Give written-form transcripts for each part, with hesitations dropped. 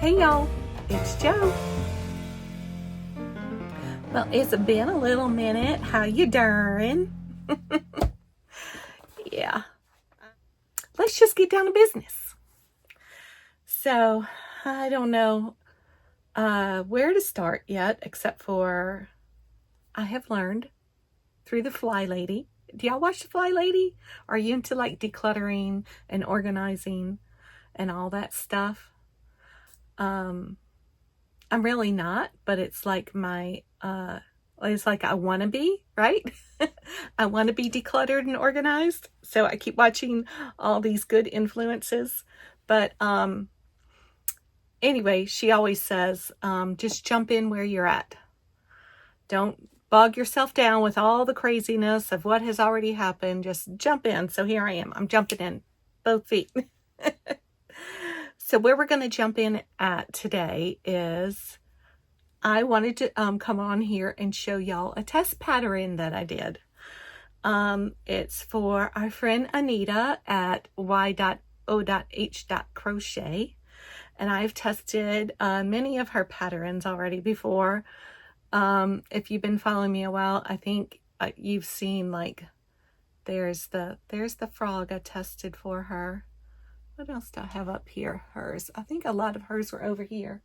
Hey y'all, it's Jo. Well, it's been a little minute. How you doing? Yeah, let's just get down to business. So, I don't know where to start yet, except for I have learned through the Fly Lady. Do y'all watch the Fly Lady? Are you into like decluttering and organizing and all that stuff? I'm really not, but it's like my it's like I want to be, right? I want to be decluttered and organized, so I keep watching all these good influences. But anyway, she always says, just jump in where you're at. Don't bog yourself down with all the craziness of what has already happened. Just jump in. So here I am. I'm jumping in, both feet. So where we're going to jump in at today is I wanted to come on here and show y'all a test pattern that I did. It's for our friend Anita at y.o.h.crochet, and I've tested many of her patterns already before. If you've been following me a while, I think you've seen like there's the frog I tested for her. What else do I have up here? Hers. I think a lot of hers were over here.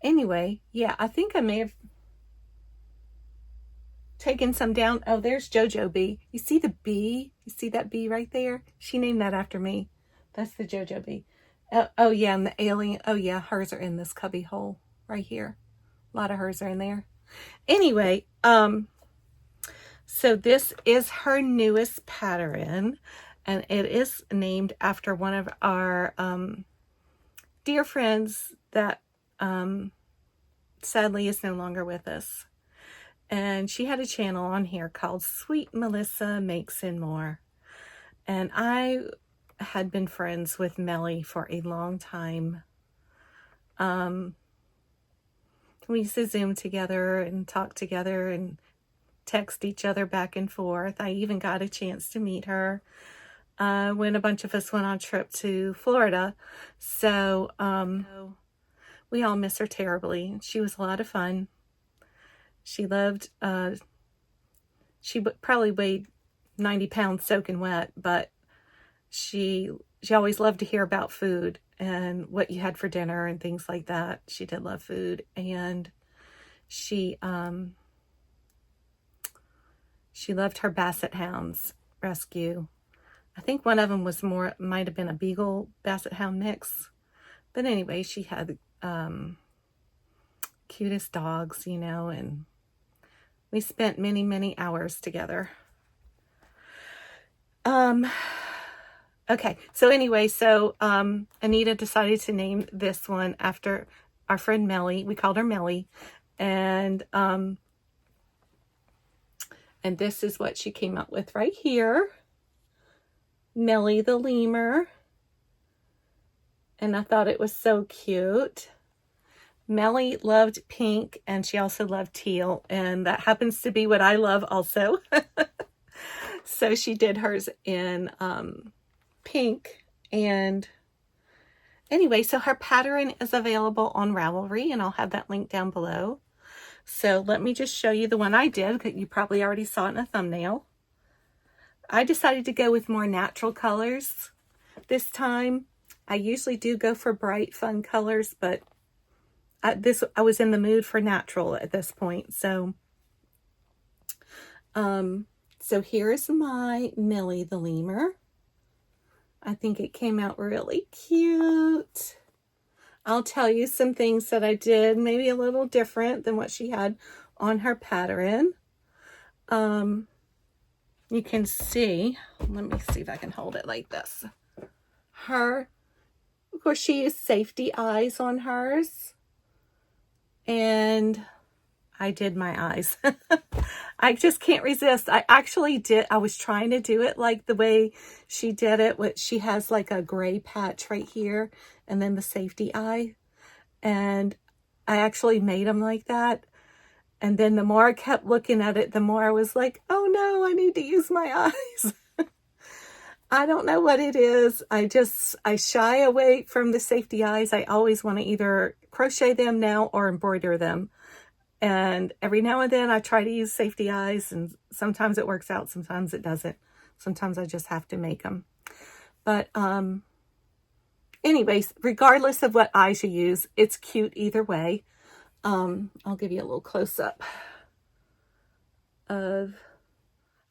Anyway, yeah, I think I may have taken some down. Oh, there's Jojo bee. You see the bee? You see that bee right there? She named that after me. That's the Jojo bee. Oh yeah, and the alien. Oh yeah, hers are in this cubby hole right here. A lot of hers are in there. Anyway, so this is her newest pattern, and it is named after one of our dear friends that sadly is no longer with us. And she had a channel on here called Sweet Melissa Makes and More. And I had been friends with Mellie for a long time. We used to Zoom together and talk together and text each other back and forth. I even got a chance to meet her when a bunch of us went on a trip to Florida. So we all miss her terribly. She was a lot of fun. She loved, she probably weighed 90 pounds soaking wet, but she always loved to hear about food and what you had for dinner and things like that. She did love food, and she loved her Basset Hounds rescue. I think one of them was might have been a Beagle Basset Hound mix. But anyway, she had cutest dogs, you know, and we spent many, many hours together. Okay, so anyway, Anita decided to name this one after our friend Mellie. We called her Mellie. And this is what she came up with right here. Mellie the lemur. And I thought it was so cute. Mellie loved pink, and she also loved teal, and that happens to be what I love also. So she did hers in pink. And anyway, so her pattern is available on Ravelry, and I'll have that link down below. So let me just show you the one I did, because you probably already saw it in a thumbnail. I decided to go with more natural colors this time. I usually do go for bright, fun colors, but I was in the mood for natural at this point. So, so here's my Mellie the lemur. I think it came out really cute. I'll tell you some things that I did, maybe a little different than what she had on her pattern. You can see, let me see if I can hold it like this. Of course, she used safety eyes on hers. And I did my eyes. I just can't resist. I was trying to do it like the way she did it. She has like a gray patch right here and then the safety eye. And I actually made them like that. And then the more I kept looking at it, the more I was like, oh no, I need to use my eyes. I don't know what it is. I shy away from the safety eyes. I always want to either crochet them now or embroider them. And every now and then I try to use safety eyes, and sometimes it works out, sometimes it doesn't. Sometimes I just have to make them. But anyways, regardless of what eyes you use, it's cute either way. I'll give you a little close-up of,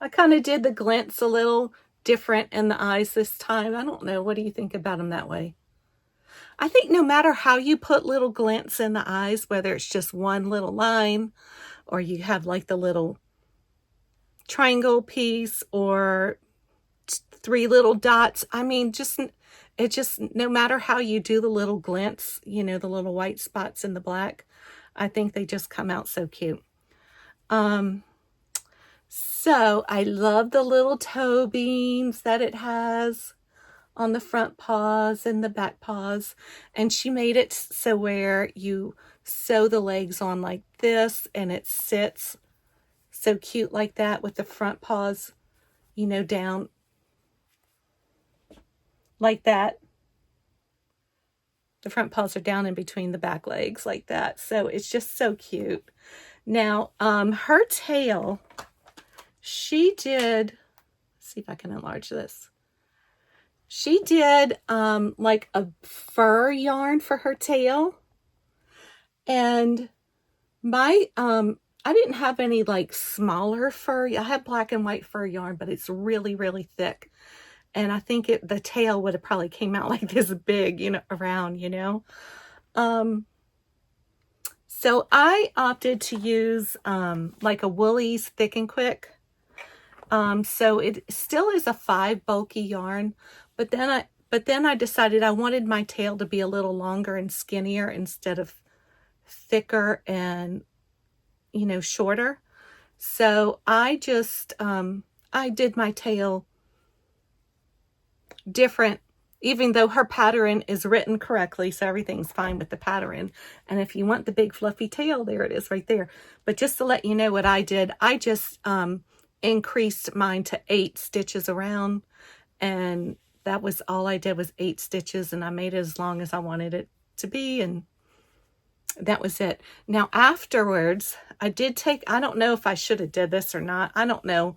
I kind of did the glints a little different in the eyes this time. I don't know. What do you think about them that way? I think no matter how you put little glints in the eyes, whether it's just one little line or you have like the little triangle piece or 3 little dots. I mean, no matter how you do the little glints, you know, the little white spots in the black, I think they just come out so cute. So I love the little toe beams that it has on the front paws and the back paws. And she made it so where you sew the legs on like this and it sits so cute like that with the front paws, you know, down like that. The front paws are down in between the back legs like that. So it's just so cute. Now, her tail, she did, let's see if I can enlarge this. She did like a fur yarn for her tail. And my, I didn't have any like smaller fur. I had black and white fur yarn, but it's really, really thick. And I think the tail would have probably came out like this big, you know, around, you know. So I opted to use like a Woolies Thick and Quick. So it still is a 5 bulky yarn, but then I decided I wanted my tail to be a little longer and skinnier instead of thicker and, you know, shorter. So I just I did my tail different, even though her pattern is written correctly, so everything's fine with the pattern. And if you want the big fluffy tail, there it is right there. But just to let you know what I did, I just increased mine to 8 stitches around, and that was all I did, was 8 stitches, and I made it as long as I wanted it to be, and that was it. Now afterwards, I did take, I don't know if I should have did this or not. I don't know.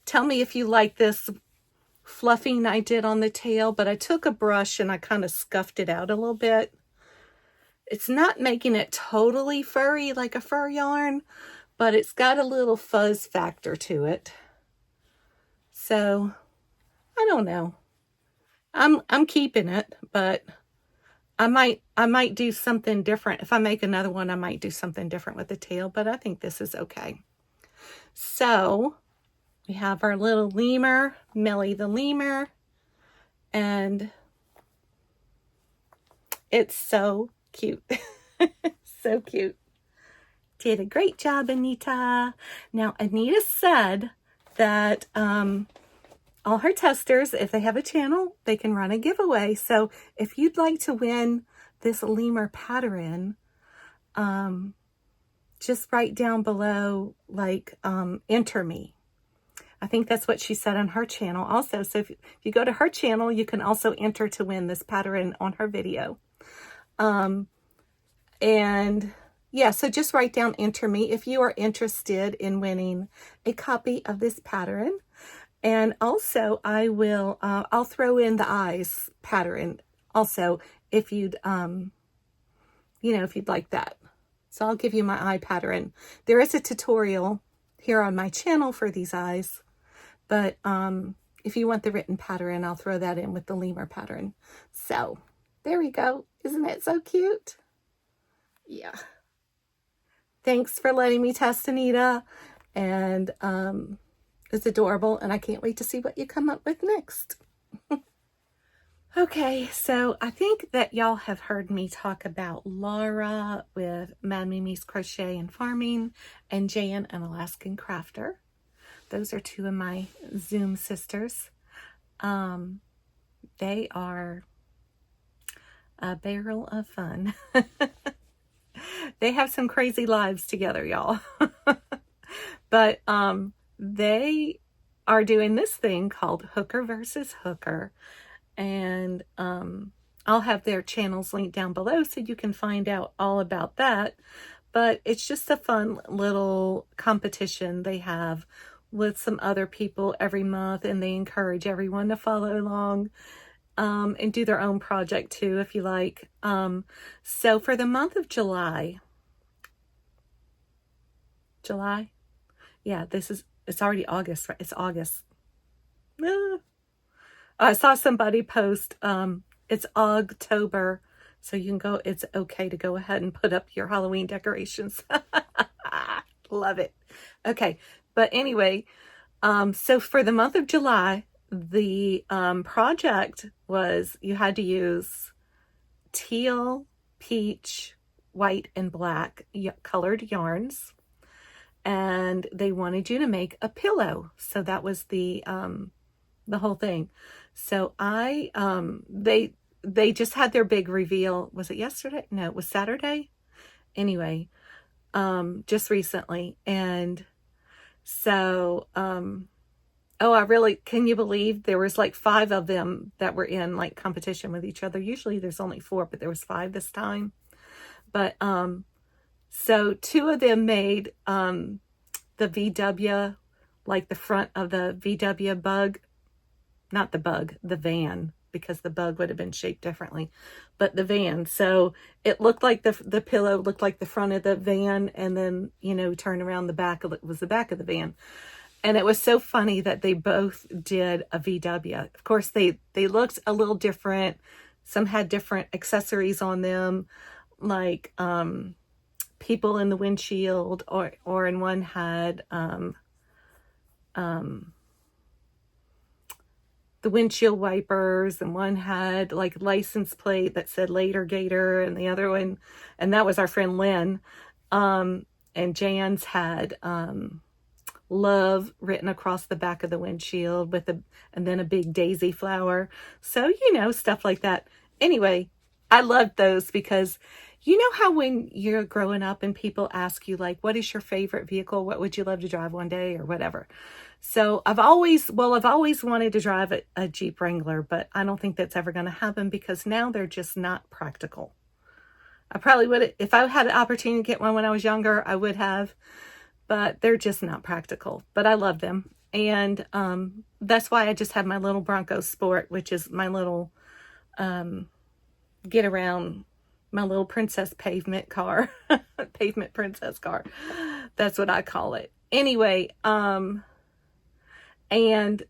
Tell me if you like this fluffing I did on the tail, but I took a brush and I kind of scuffed it out a little bit. It's not making it totally furry like a fur yarn, but it's got a little fuzz factor to it. So I don't know. I'm keeping it, but I might do something different. If I make another one, I might do something different with the tail, but I think this is okay. So we have our little lemur, Mellie the lemur, and it's so cute. So cute. Did a great job, Anita. Now, Anita said that all her testers, if they have a channel, they can run a giveaway. So if you'd like to win this lemur pattern, just write down below, like, enter me. I think that's what she said on her channel also. So if you go to her channel, you can also enter to win this pattern on her video. And yeah, so just write down enter me if you are interested in winning a copy of this pattern. And also I will, I'll throw in the eyes pattern also if you'd, you know, if you'd like that. So I'll give you my eye pattern. There is a tutorial here on my channel for these eyes, but if you want the written pattern, I'll throw that in with the lemur pattern. So there we go. Isn't it so cute? Yeah. Thanks for letting me test, Anita. And it's adorable, and I can't wait to see what you come up with next. Okay, so I think that y'all have heard me talk about Laura with Mad Mimi's Crochet and Farming, and Jan, an Alaskan Crafter. Those are 2 of my Zoom sisters. They are a barrel of fun. They have some crazy lives together, y'all. But they are doing this thing called Hooker versus Hooker. And I'll have their channels linked down below so you can find out all about that. But it's just a fun little competition they have with some other people every month, and they encourage everyone to follow along and do their own project too, if you like. So for the month of July, yeah, it's already August, right? It's August. I saw somebody post, it's October, so you can go, it's okay to go ahead and put up your Halloween decorations. Love it. Okay, but anyway, so for the month of July, the project was you had to use teal, peach, white, and black colored yarns. And they wanted you to make a pillow. So that was the whole thing. So they just had their big reveal. Was it yesterday? No, it was Saturday. Anyway, just recently. And so, can you believe there was like 5 of them that were in like competition with each other? Usually there's only 4, but there was 5 this time. But, so 2 of them made the VW, like the front of the VW bug, not the bug, the van, because the bug would have been shaped differently, but the van. So it looked like the pillow looked like the front of the van, and then, you know, turn around, the back of it was the back of the van. And it was so funny that they both did a VW. Of course, they looked a little different. Some had different accessories on them, like people in the windshield, or in one had the windshield wipers, and one had like license plate that said Later Gator, and the other one, and that was our friend Lynn, and Jan's had love written across the back of the windshield with and then a big daisy flower. So, you know, stuff like that. Anyway, I loved those because you know how when you're growing up and people ask you, like, what is your favorite vehicle? What would you love to drive one day, or whatever? So I've always wanted to drive a Jeep Wrangler, but I don't think that's ever going to happen because now they're just not practical. I probably would, if I had an opportunity to get one when I was younger, I would have, but they're just not practical. But I love them. And that's why I just have my little Bronco Sport, which is my little get around, my little princess pavement car. Pavement princess car. That's what I call it. Anyway, and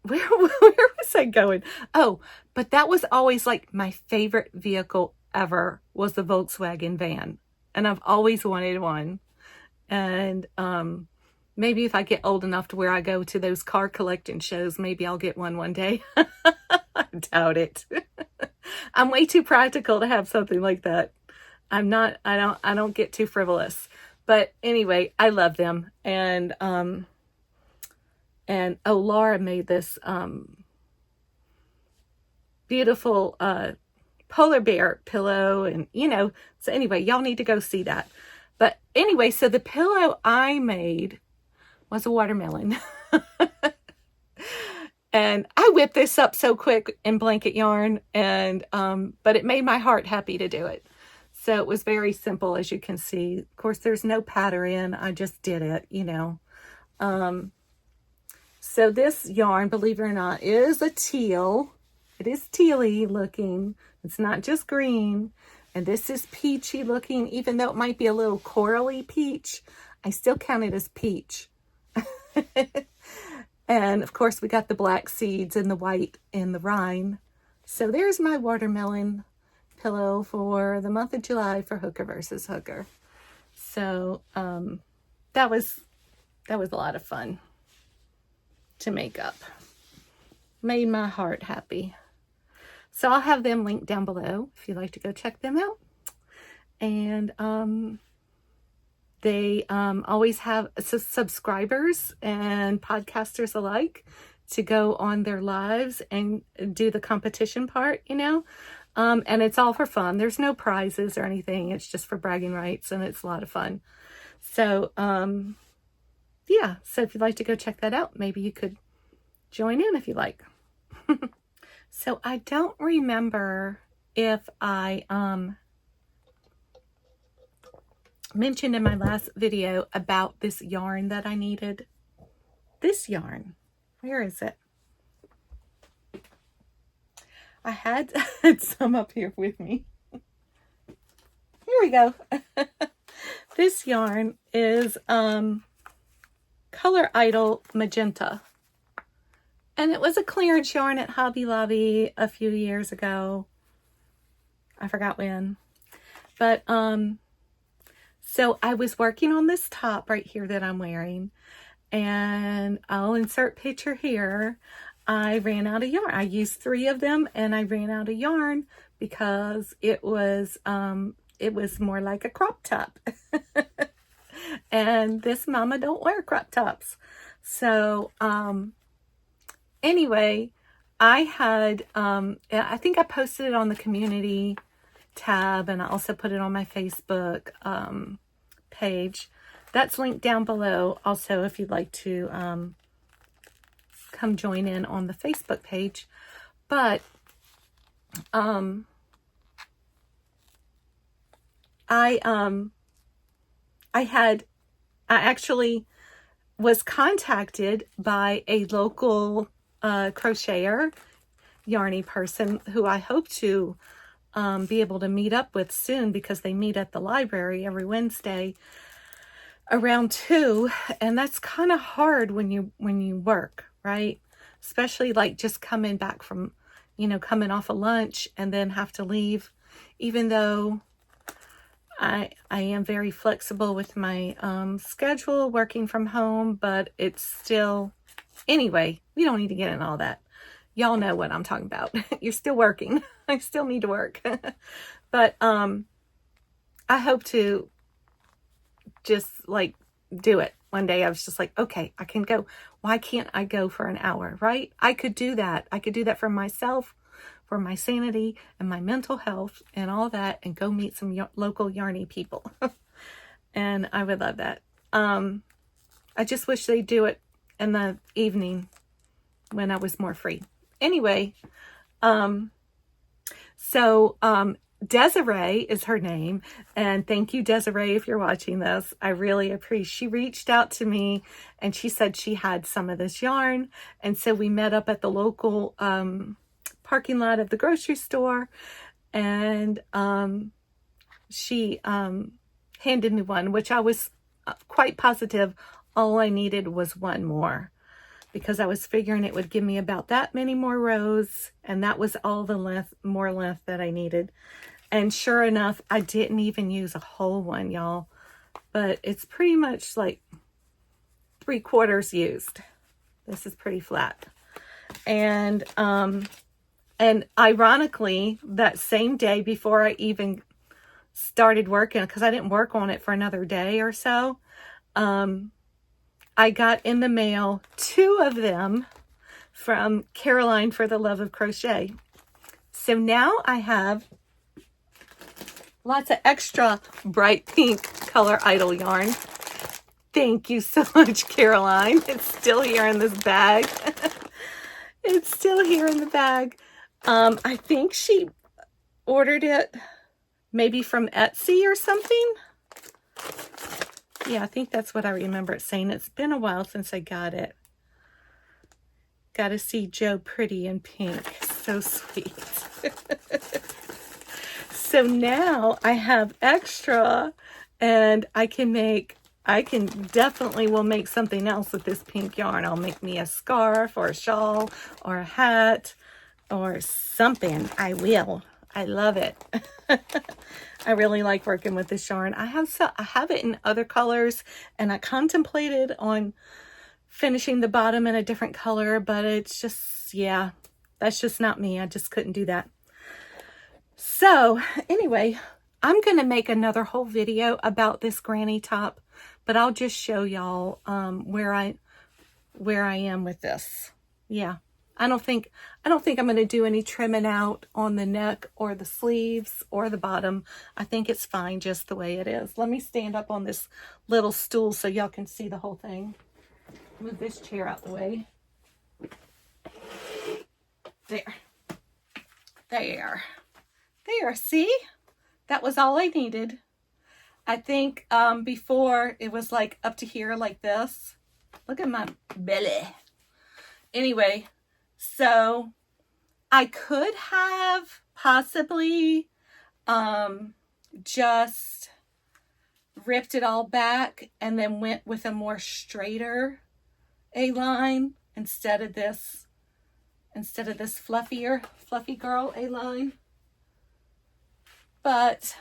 where was I going? Oh, but that was always like my favorite vehicle ever was the Volkswagen van. And I've always wanted one. And maybe if I get old enough to where I go to those car collecting shows, maybe I'll get one day. I doubt it. I'm way too practical to have something like that. I don't get too frivolous. But anyway, I love them. And Laura made this beautiful polar bear pillow, and you know, so anyway, y'all need to go see that. But anyway, so the pillow I made was a watermelon. And I whipped this up so quick in blanket yarn, and but it made my heart happy to do it. So it was very simple, as you can see. Of course, there's no pattern. I just did it, you know. So this yarn, believe it or not, is a teal. It is tealy looking. It's not just green. And this is peachy looking, even though it might be a little corally peach. I still count it as peach. And of course, we got the black seeds and the white in the rind. So there's my watermelon pillow for the month of July for Hooker versus Hooker. So that was a lot of fun to make up. Made my heart happy. So I'll have them linked down below if you'd like to go check them out. And they always have subscribers and podcasters alike to go on their lives and do the competition part, you know. And it's all for fun. There's no prizes or anything. It's just for bragging rights, and it's a lot of fun. So, yeah. So if you'd like to go check that out, maybe you could join in if you like. So I don't remember if I mentioned in my last video about this yarn that I needed. This yarn, where is it? I had some up here with me. Here we go. This yarn is Color Idol Magenta. And it was a clearance yarn at Hobby Lobby a few years ago. I forgot when. But, so I was working on this top right here that I'm wearing. And I'll insert picture here. I ran out of yarn. I used 3 of them and I ran out of yarn because it was more like a crop top. And this mama don't wear crop tops. So, anyway, I had, I think I posted it on the community tab, and I also put it on my Facebook page. That's linked down below also if you'd like to come join in on the Facebook page. But I actually was contacted by a local crocheter, yarny person who I hope to be able to meet up with soon, because they meet at the library every Wednesday around 2, and that's kind of hard when you work, right? Especially like just coming back from, you know, coming off of lunch and then have to leave, even though I am very flexible with my schedule, working from home, but it's still, anyway, we don't need to get into all that. Y'all know what I'm talking about. You're still working. I still need to work. But I hope to just like do it. One day I was just like, okay, I can go. Why can't I go for an hour, right? I could do that. I could do that for myself, for my sanity and my mental health and all that, and go meet some local yarny people. And I would love that. I just wish they'd do it in the evening when I was more free. Anyway, Desiree is her name, and thank you, Desiree, if you're watching this. I really appreciate. She reached out to me and she said she had some of this yarn, and so we met up at the local parking lot of the grocery store, and she handed me one, which I was quite positive all I needed was one more, because I was figuring it would give me about that many more rows, and that was all the more length that I needed. And sure enough, I didn't even use a whole one, y'all, but it's pretty much like 3/4 used. This is pretty flat. And ironically, that same day before I even started working, because I didn't work on it for another day or so, I got in the mail 2 of them from Caroline for the Love of Crochet. So now I have lots of extra bright pink Color Idol yarn. Thank you so much, Caroline. It's still here in this bag. It's still here in the bag. I think she ordered it maybe from Etsy or something. Yeah, I think that's what I remember it saying. It's been a while since I got it. Got to see Joe pretty in pink. So sweet. So now I have extra, and I can definitely will make something else with this pink yarn. I'll make me a scarf or a shawl or a hat or something. I will. I love it. I really like working with this yarn. I have it in other colors, and I contemplated on finishing the bottom in a different color, but it's just, yeah, that's just not me. I just couldn't do that. So anyway, I'm going to make another whole video about this granny top, but I'll just show y'all where I am with this. Yeah. I don't think I'm going to do any trimming out on the neck or the sleeves or the bottom. I think it's fine just the way it is. Let me stand up on this little stool so y'all can see the whole thing. Move this chair out the way. There, see? That was all I needed. I think before it was like up to here like this. Look at my belly. Anyway, so I could have possibly just ripped it all back and then went with a more straighter A-line instead of this fluffy girl A-line. But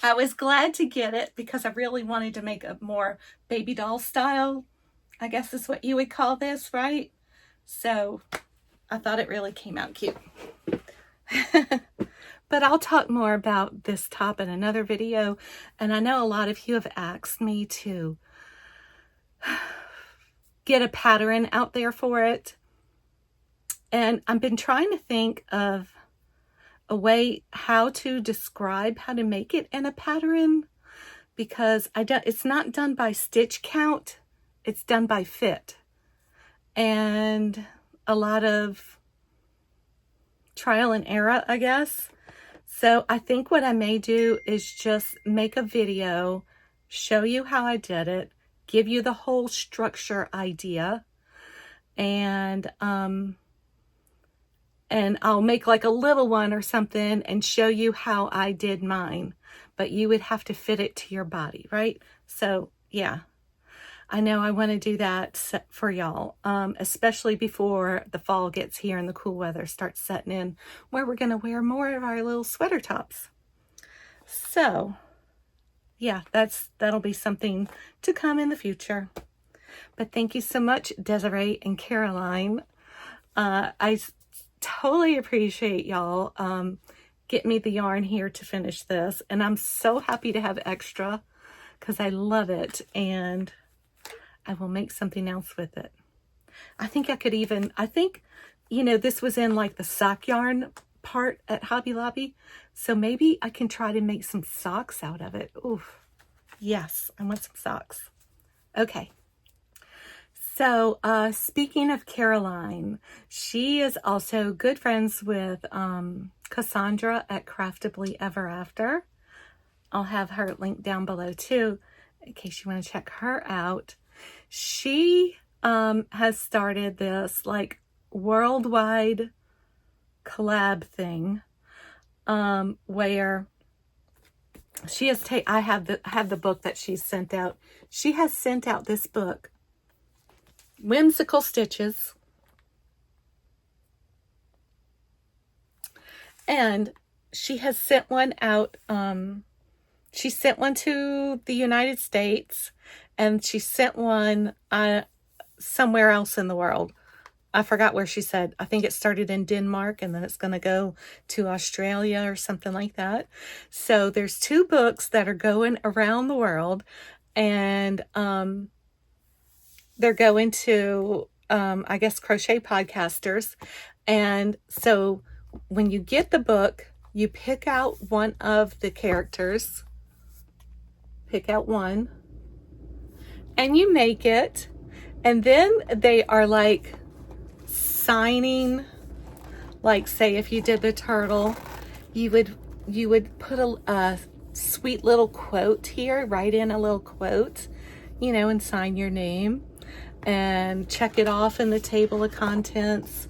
I was glad to get it because I really wanted to make a more baby doll style, I guess is what you would call this, right? So I thought it really came out cute. But I'll talk more about this top in another video. And I know a lot of you have asked me to get a pattern out there for it. And I've been trying to think of a way how to describe how to make it in a pattern, because it's not done by stitch count, it's done by fit. And a lot of trial and error, I guess. So I think what I may do is just make a video, show you how I did it, give you the whole structure idea, and I'll make like a little one or something and show you how I did mine. But you would have to fit it to your body, right? So yeah, I know I want to do that for y'all, especially before the fall gets here and the cool weather starts setting in, where we're going to wear more of our little sweater tops. So yeah, that'll be something to come in the future. But thank you so much, Desiree and Caroline. I totally appreciate y'all getting me the yarn here to finish this, and I'm so happy to have extra because I love it, and I will make something else with it. I think you know, this was in like the sock yarn part at Hobby Lobby, so maybe I can try to make some socks out of it. Oof, yes, I want some socks. Okay. So, speaking of Caroline, she is also good friends with Cassandra at Craftably Ever After. I'll have her linked down below too, in case you want to check her out. She has started this like worldwide collab thing, where she has I have the book that she's sent out. She has sent out this book, Whimsical Stitches, and she has sent one out. She sent one to the United States, and she sent one somewhere else in the world. I forgot where she said. I think it started in Denmark, and then it's going to go to Australia or something like that. So there's 2 books that are going around the world, and they're going to, I guess, crochet podcasters. And so when you get the book, you pick out one of the characters, pick out one, and you make it. And then they are like signing, like say if you did the turtle, you would put a sweet little quote here, write in a little quote, you know, and sign your name and check it off in the table of contents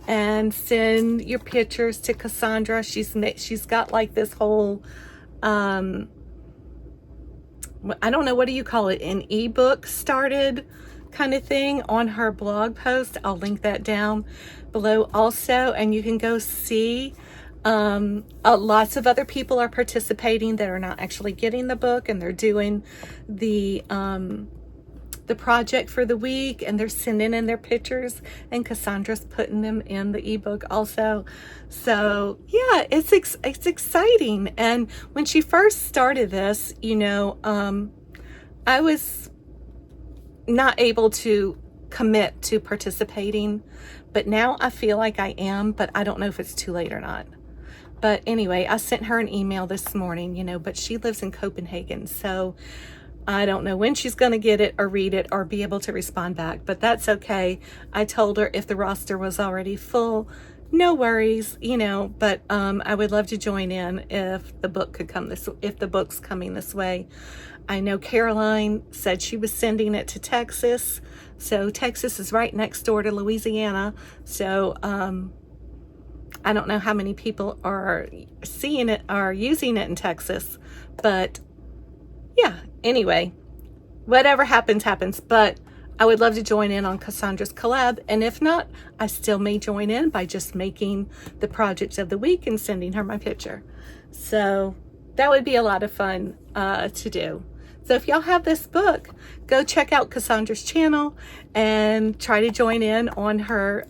and send your pictures to Cassandra. She's got like this whole I don't know, what do you call it, an ebook started kind of thing on her blog post. I'll link that down below also, and you can go see. Lots of other people are participating that are not actually getting the book, and they're doing the project for the week, and they're sending in their pictures, and Cassandra's putting them in the ebook also. So yeah, it's exciting. And when she first started this, you know, I was not able to commit to participating, but now I feel like I am, but I don't know if it's too late or not. But anyway, I sent her an email this morning, you know, but she lives in Copenhagen, so I don't know when she's going to get it or read it or be able to respond back, but that's okay. I told her if the roster was already full, no worries, you know, but I would love to join in if the book could come if the book's coming this way. I know Caroline said she was sending it to Texas. So Texas is right next door to Louisiana. So I don't know how many people are seeing it, are using it in Texas, but yeah, anyway, whatever happens, happens. But I would love to join in on Cassandra's collab. And if not, I still may join in by just making the project of the week and sending her my picture. So that would be a lot of fun to do. So if y'all have this book, go check out Cassandra's channel and try to join in on her.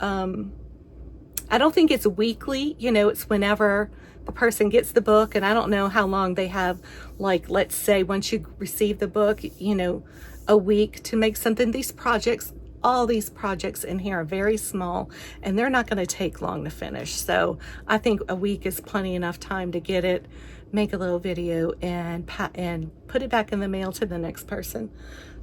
I don't think it's weekly, you know, it's whenever the person gets the book, and I don't know how long they have, like, let's say once you receive the book, you know, a week to make something. These projects, all these projects in here are very small, and they're not going to take long to finish. So I think a week is plenty enough time to get it, make a little video, and put it back in the mail to the next person.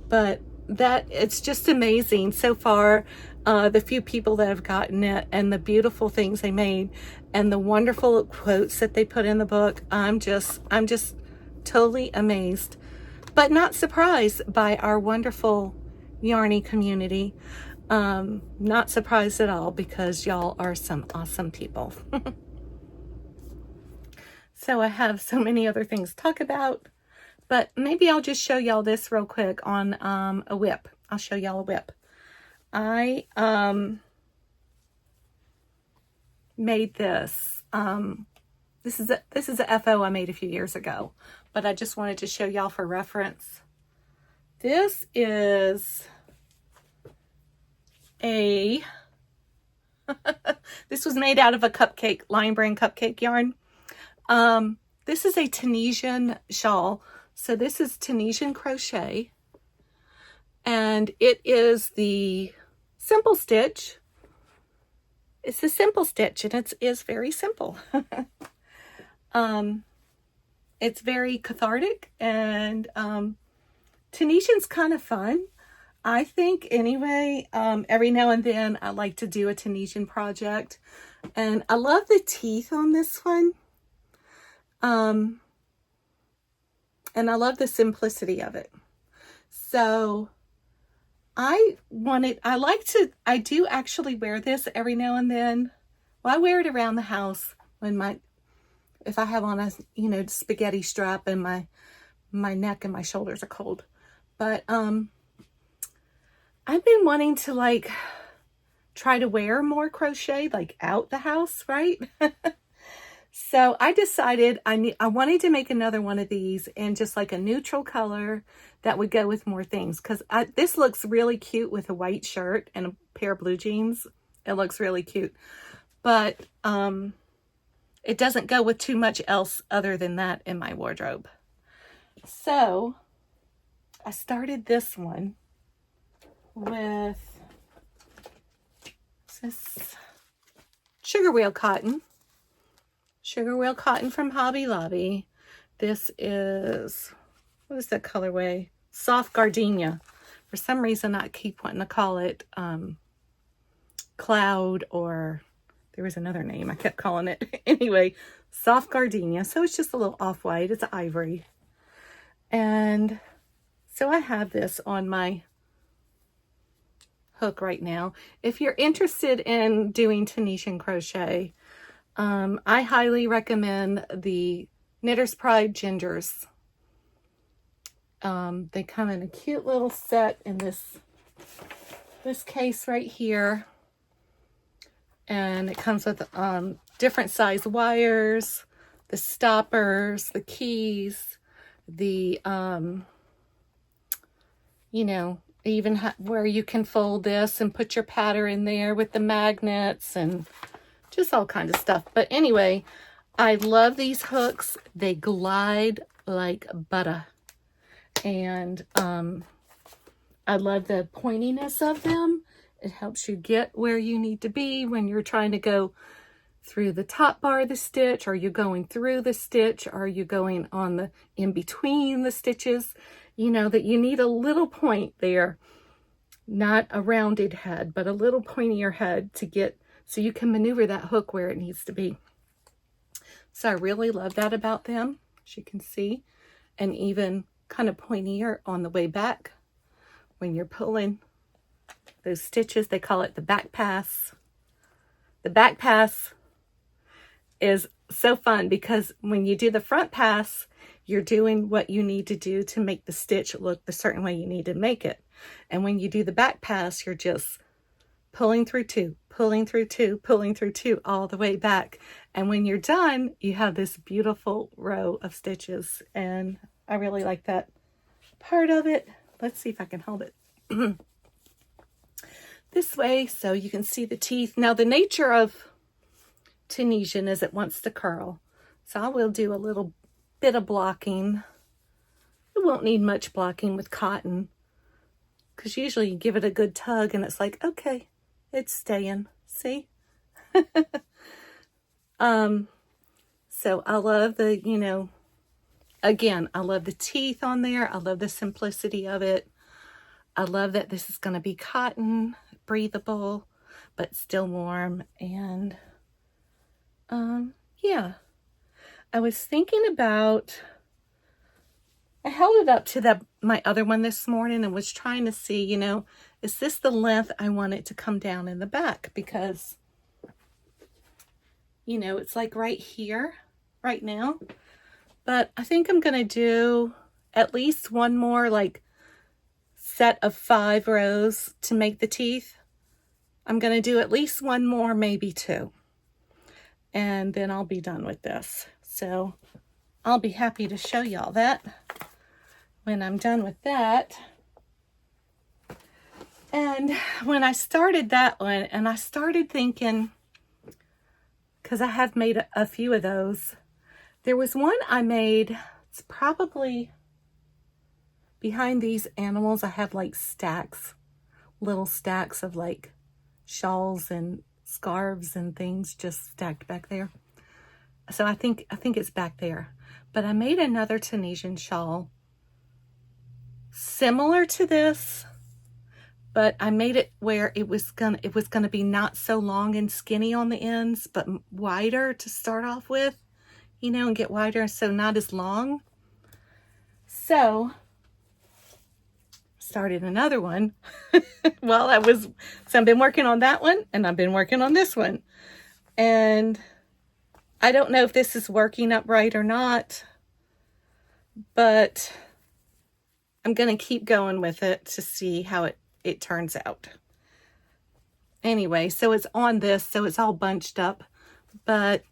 But that, it's just amazing so far, the few people that have gotten it, and the beautiful things they made, and the wonderful quotes that they put in the book. I'm just totally amazed, but not surprised by our wonderful Yarny community. Not surprised at all, because y'all are some awesome people. So I have so many other things to talk about, but maybe I'll just show y'all this real quick on a whip. I'll show y'all a whip. I made this. This is a FO I made a few years ago, but I just wanted to show y'all for reference. This is a this was made out of a cupcake, Lion Brand cupcake yarn. This is a Tunisian shawl. So this is Tunisian crochet, and it is the simple stitch. It's a simple stitch, and it is very simple. It's very cathartic, and Tunisian's kind of fun, I think, anyway. Every now and then I like to do a Tunisian project, and I love the teeth on this one. And I love the simplicity of it. So I do actually wear this every now and then. Well, I wear it around the house when if I have on a, you know, spaghetti strap and my neck and my shoulders are cold. But I've been wanting to, like, try to wear more crochet, like, out the house, right? So I decided I wanted to make another one of these in just like a neutral color that would go with more things. Because this looks really cute with a white shirt and a pair of blue jeans. It looks really cute. But it doesn't go with too much else other than that in my wardrobe. So I started this one with this sugar wheel cotton. Sugar wheel cotton from Hobby Lobby. This is, what is that colorway? Soft Gardenia. For some reason, I keep wanting to call it Cloud, or there was another name I kept calling it. Anyway, Soft Gardenia. So it's just a little off-white. It's ivory. And so I have this on my hook right now. If you're interested in doing Tunisian crochet, I highly recommend the Knitter's Pride Gingers. They come in a cute little set in this case right here. And it comes with different size wires, the stoppers, the keys, the, you know, even where you can fold this and put your pattern in there with the magnets and just all kinds of stuff. But anyway, I love these hooks. They glide like butter. And I love the pointiness of them. It helps you get where you need to be when you're trying to go through the top bar of the stitch. Are you going through the stitch? Are you going on the in between the stitches? You know that you need a little point there. Not a rounded head, but a little pointier head to get So you can maneuver that hook where it needs to be. So I really love that about them, as you can see. And even kind of pointier on the way back when you're pulling those stitches. They call it the back pass. The back pass is so fun because when you do the front pass, you're doing what you need to do to make the stitch look the certain way you need to make it. And when you do the back pass, you're just pulling through two, pulling through two, pulling through two all the way back. And when you're done, you have this beautiful row of stitches. And I really like that part of it. Let's see if I can hold it this way so you can see the teeth. Now the nature of Tunisian is it wants to curl. So I will do a little bit of blocking. It won't need much blocking with cotton because usually you give it a good tug and it's like, okay, it's staying. See? So I love the, you know, again, I love the teeth on there. I love the simplicity of it. I love that this is going to be cotton, breathable, but still warm. And yeah, I was thinking about, I held it up to my other one this morning and was trying to see, you know, is this the length I want it to come down in the back? Because, you know, it's like right here, right now. But I think I'm going to do at least one more like set of 5 rows to make the teeth. I'm going to do at least one more, maybe 2. And then I'll be done with this. So I'll be happy to show y'all that when I'm done with that. And when I started that one, and I started thinking, because I have made a few of those, there was one I made, it's probably behind these animals. I have like stacks, little stacks of like shawls and scarves and things just stacked back there. So I think it's back there. But I made another Tunisian shawl similar to this, but I made it where it was gonna be not so long and skinny on the ends, but wider to start off with, you know, and get wider, so not as long. So started another one. Well, so I've been working on that one and I've been working on this one. And I don't know if this is working up right or not, but I'm going to keep going with it to see how it turns out. Anyway, so it's on this, so it's all bunched up, but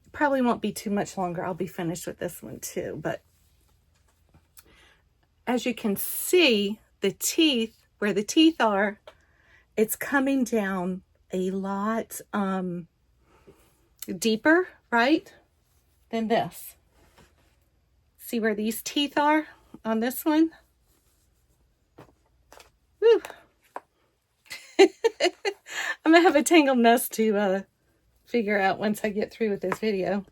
it probably won't be too much longer. I'll be finished with this one too. But as you can see, the teeth, where the teeth are, it's coming down a lot deeper, right, than this. See where these teeth are on this one? Woo. I'm gonna have a tangled mess to figure out once I get through with this video.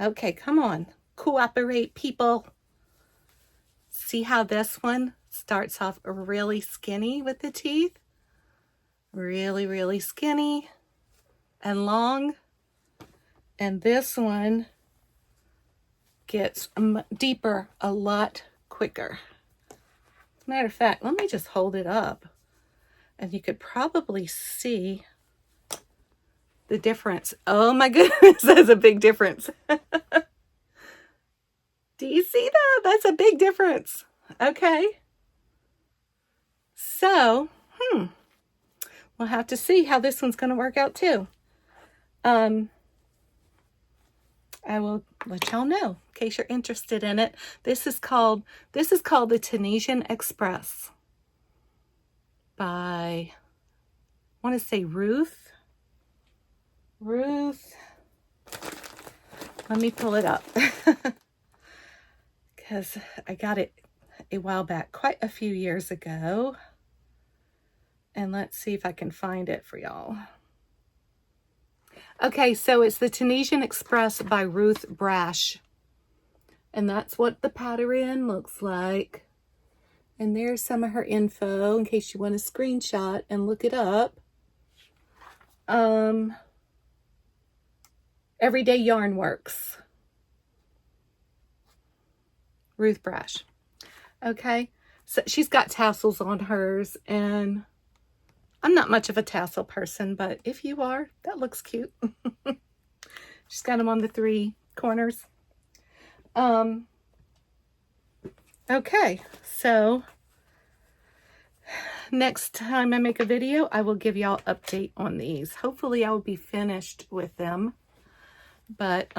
Okay, come on, cooperate, people. See how this one starts off really skinny with the teeth? Really, really skinny and long. And this one gets deeper a lot quicker. As a matter of fact, let me just hold it up and you could probably see the difference. Oh my goodness, that's a big difference. Do you see that? That's a big difference. Okay. So, we'll have to see how this one's going to work out too. I will let y'all know in case you're interested in it. This is called the Tunisian Express by, I want to say Ruth. Let me pull it up. Because I got it a while back, quite a few years ago. And let's see if I can find it for y'all. Okay, so it's the Tunisian Express by Ruth Brash. And that's what the pattern looks like. And there's some of her info in case you want to screenshot and look it up. Everyday Yarn Works. Ruth Brash. Okay, so she's got tassels on hers, and I'm not much of a tassel person, but if you are, that looks cute. She's got them on the 3 corners. Okay, so next time I make a video, I will give y'all update on these. Hopefully I will be finished with them. But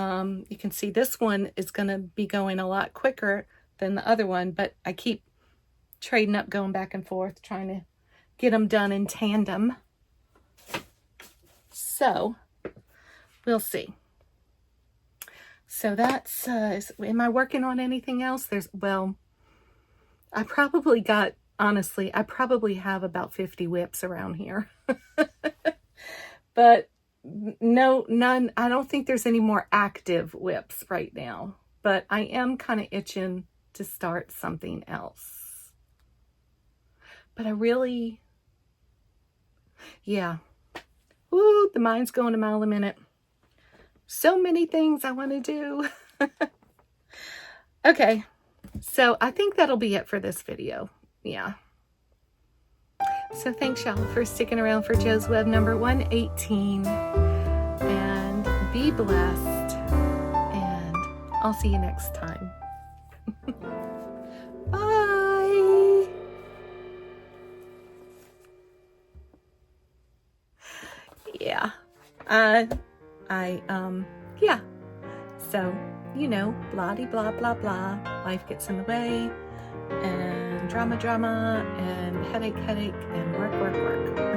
you can see this one is going to be going a lot quicker than the other one, but I keep trading up, going back and forth, trying to get them done in tandem. So we'll see. So that's, am I working on anything else? Well, I probably got, honestly, I probably have about 50 whips around here. But none, I don't think there's any more active whips right now. But I am kind of itching to start something else. But I really, yeah. Woo, the mind's going a mile a minute. So many things I want to do. Okay, so I think that'll be it for this video. Yeah. So thanks y'all for sticking around for Jo's Web number 118. And be blessed. And I'll see you next time. Bye. Yeah. Yeah. So, you know, blah-de-blah, blah, blah. Life gets in the way, and drama, and headache, and work.